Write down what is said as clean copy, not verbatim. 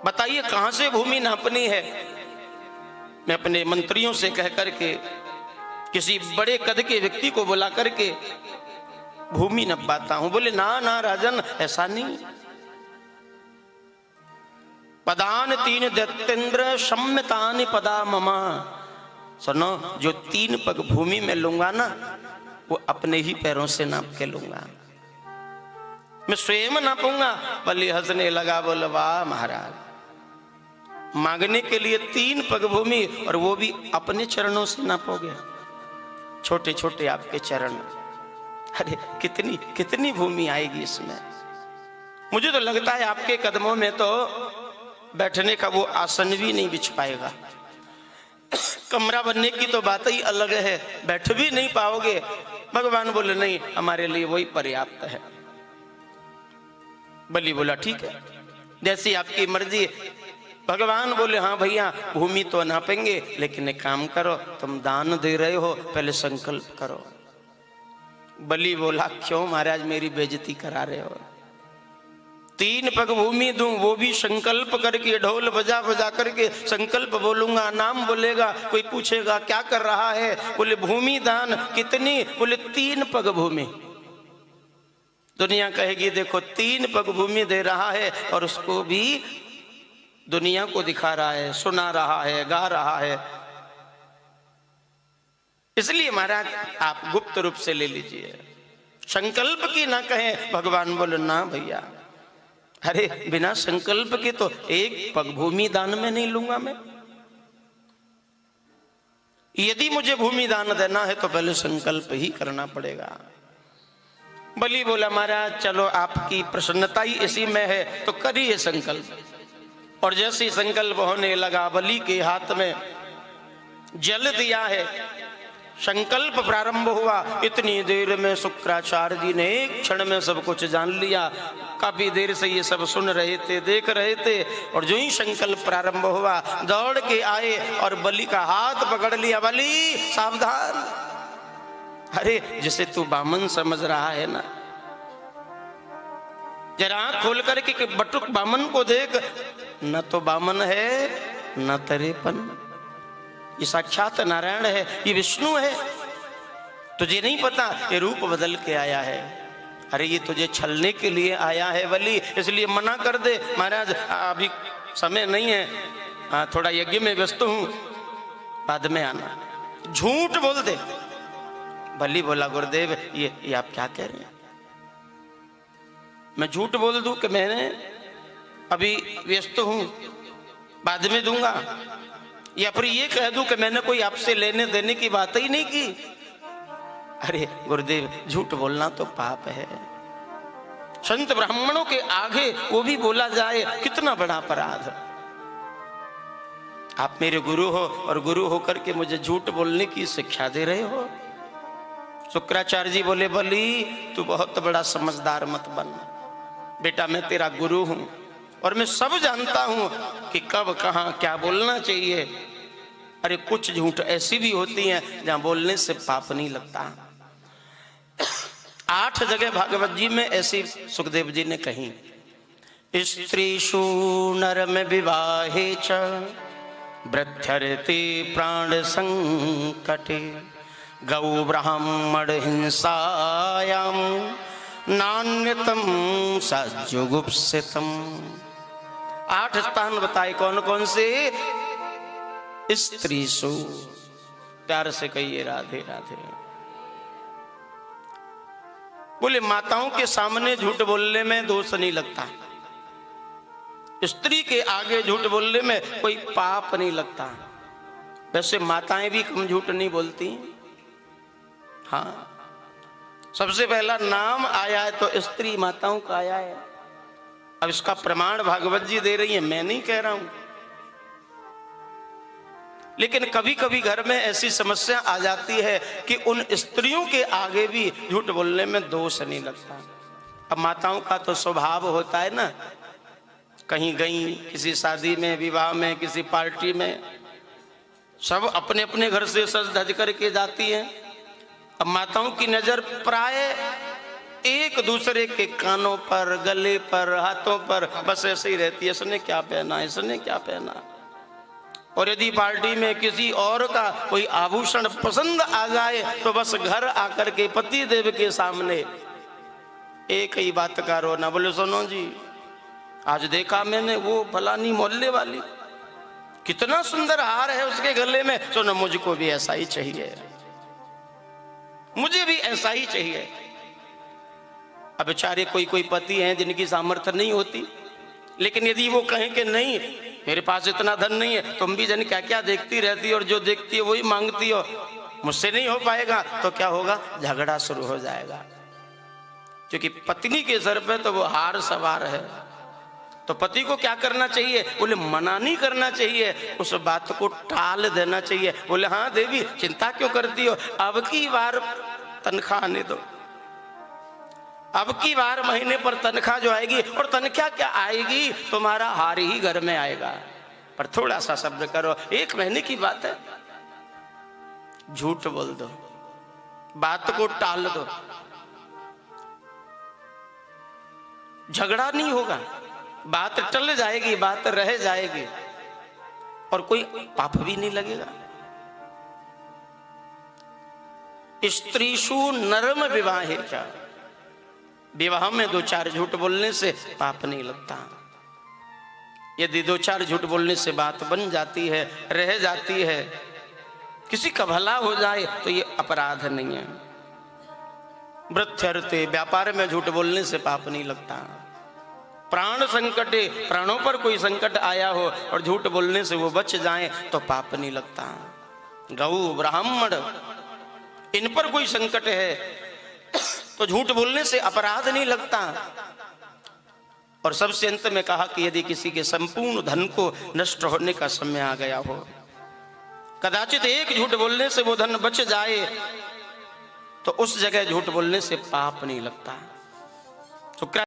बताइए कहां से भूमि नापनी है। मैं अपने मंत्रियों से कह करके किसी बड़े कद के व्यक्ति को बुला करके भूमि नपाता हूं। बोले ना ना राजन, ऐसा नहीं। पदान तीन दैत्येंद्र सम्यतानि पदा ममा। सुनो, जो 3 पग भूमि में लूंगा ना, वो अपने ही पैरों से नाप के लूंगा, मैं स्वयं नापूंगा। बलि हंसने लगा, बोले वाह महाराज, मांगने के लिए 3 पग भूमि और वो भी अपने चरणों से नापोगे, छोटे छोटे आपके चरण। अरे कितनी कितनी भूमि आएगी इसमें। मुझे तो लगता है आपके कदमों में तो बैठने का वो आसन भी नहीं बिछ पाएगा। कमरा बनने की तो बात ही अलग है, बैठ भी नहीं पाओगे। भगवान बोले नहीं, हमारे लिए वही पर्याप्त है। बलि बोला ठीक है, जैसी आपकी मर्जी। भगवान बोले हाँ भैया, भूमि तो नापेंगे, लेकिन एक काम करो, तुम दान दे रहे हो, पहले संकल्प करो। बलि बोला क्यों महाराज, मेरी बेइज्जती करा रहे हो? 3 पग भूमि दूं, वो भी संकल्प करके, ढोल बजा बजा करके संकल्प बोलूंगा, नाम बोलेगा, कोई पूछेगा क्या कर रहा है, बोले भूमि दान। कितनी? बोले 3 पग भूमि। दुनिया कहेगी देखो 3 पग भूमि दे रहा है, और उसको भी दुनिया को दिखा रहा है, सुना रहा है, गा रहा है। इसलिए महाराज आप गुप्त रूप से ले लीजिए, संकल्प की ना कहें। भगवान बोले ना भैया, अरे बिना संकल्प के तो 1 पग भूमि दान में नहीं लूंगा मैं। यदि मुझे भूमि दान देना है तो पहले संकल्प ही करना पड़ेगा। बलि बोला महाराज चलो, आपकी प्रसन्नता ही इसी में है, तो करिए संकल्प। और जैसे ही संकल्प होने लगा, बलि के हाथ में जल दिया है, संकल्प प्रारंभ हुआ। इतनी देर में शुक्राचार्य जी ने एक क्षण में सब कुछ जान लिया। काफी देर से ये सब सुन रहे थे, देख रहे थे, और जो ही संकल्प प्रारंभ हुआ, दौड़ के आए और बलि का हाथ पकड़ लिया। बलि सावधान, अरे जिसे तू बामन समझ रहा है ना, जरा आंख खोल करके बटुक बामन को देख, न तो बामन है न तरेपन, ये साक्षात नारायण है, ये विष्णु है। तुझे नहीं पता ये रूप बदल के आया है। अरे ये तुझे छलने के लिए आया है बलि, इसलिए मना कर दे। महाराज अभी समय नहीं है, थोड़ा यज्ञ में व्यस्त हूं, बाद में आना। झूठ बोल दे। बलि बोला गुरुदेव ये आप क्या कह रहे हैं? मैं झूठ बोल दूं कि मैंने अभी व्यस्त हूं, बाद में दूंगा, या फिर ये कह दूं कि मैंने कोई आपसे लेने देने की बात ही नहीं की? अरे गुरुदेव, झूठ बोलना तो पाप है। संत ब्राह्मणों के आगे वो भी बोला जाए, कितना बड़ा अपराध। आप मेरे गुरु हो और गुरु होकर के मुझे झूठ बोलने की शिक्षा दे रहे हो। शुक्राचार्य जी बोले बलि तू बहुत बड़ा समझदार मत बन बेटा, मैं तेरा गुरु हूं और मैं सब जानता हूं कि कब कहां क्या बोलना चाहिए। अरे कुछ झूठ ऐसी भी होती हैं जहां बोलने से पाप नहीं लगता। 8 जगह भागवत जी में ऐसी सुखदेव जी ने कही। स्त्रीषु नरम विवाहे च वृद्धरते प्राण संकटे गौ ब्राह्मण हिंसायाम नान्यतम सजुगुप्सितम। 8 स्थान बताए, कौन कौन से? स्त्रीषु, प्यार से कहिए राधे राधे। बोले माताओं के सामने झूठ बोलने में दोष नहीं लगता, स्त्री के आगे झूठ बोलने में कोई पाप नहीं लगता। वैसे माताएं भी कम झूठ नहीं बोलती। हाँ, सबसे पहला नाम आया है तो स्त्री माताओं का आया है। अब इसका प्रमाण भागवत जी दे रही है, मैं नहीं कह रहा हूं। लेकिन कभी कभी घर में ऐसी समस्या आ जाती है कि उन स्त्रियों के आगे भी झूठ बोलने में दोष नहीं लगता। अब माताओं का तो स्वभाव होता है ना, कहीं गई, किसी शादी में, विवाह में, किसी पार्टी में, सब अपने अपने घर से सज धज करके जाती हैं। अब माताओं की नजर प्राय एक दूसरे के कानों पर, गले पर, हाथों पर बस ऐसे ही रहती है, इसने क्या पहना, इसने क्या पहना। और यदि पार्टी में किसी और का कोई आभूषण पसंद आ जाए तो बस घर आकर के पति देव के सामने एक ही बात का रोना, बोले सुनो जी आज देखा मैंने वो फलानी मोहल्ले वाली, कितना सुंदर हार है उसके गले में, सुनो मुझको भी ऐसा ही चाहिए, मुझे भी ऐसा ही चाहिए। अब बेचारे कोई कोई पति हैं जिनकी सामर्थ्य नहीं होती, लेकिन यदि वो कहें कि नहीं मेरे पास इतना धन नहीं है, तुम भी जन क्या क्या देखती रहती हो और जो देखती है वही मांगती हो, मुझसे नहीं हो पाएगा, तो क्या होगा, झगड़ा शुरू हो जाएगा। क्योंकि पत्नी के सर पे तो वो हार सवार है। तो पति को क्या करना चाहिए, बोले मना नहीं करना चाहिए, उस बात को टाल देना चाहिए। बोले हाँ देवी चिंता क्यों करती हो, अब की बार तनख्वाह आने दो, अब की बार महीने पर तनख्वाह जो आएगी, और तनख्वाह क्या आएगी, तुम्हारा हार ही घर में आएगा। पर थोड़ा सा सब्र करो, एक महीने की बात है, झूठ बोल दो, बात को टाल दो, झगड़ा नहीं होगा, बात टल जाएगी, बात रह जाएगी और कोई पाप भी नहीं लगेगा। स्त्रीषु नरम विवाहे क्या, विवाह में दो चार झूठ बोलने से पाप नहीं लगता। यदि दो चार झूठ बोलने से बात बन जाती है, रह जाती है, किसी का भला हो जाए तो ये अपराध नहीं है। वृत्त्यर्थे व्यापार में झूठ बोलने से पाप नहीं लगता। प्राण संकटे, प्राणों पर कोई संकट आया हो और झूठ बोलने से वो बच जाए तो पाप नहीं लगता। गौ ब्राह्मण इन पर कोई संकट है तो झूठ बोलने से अपराध नहीं लगता। और सबसे अंत में कहा कि यदि किसी के संपूर्ण धन को नष्ट होने का समय आ गया हो, कदाचित एक झूठ बोलने से वो धन बच जाए, तो उस जगह झूठ बोलने से पाप नहीं लगता। तो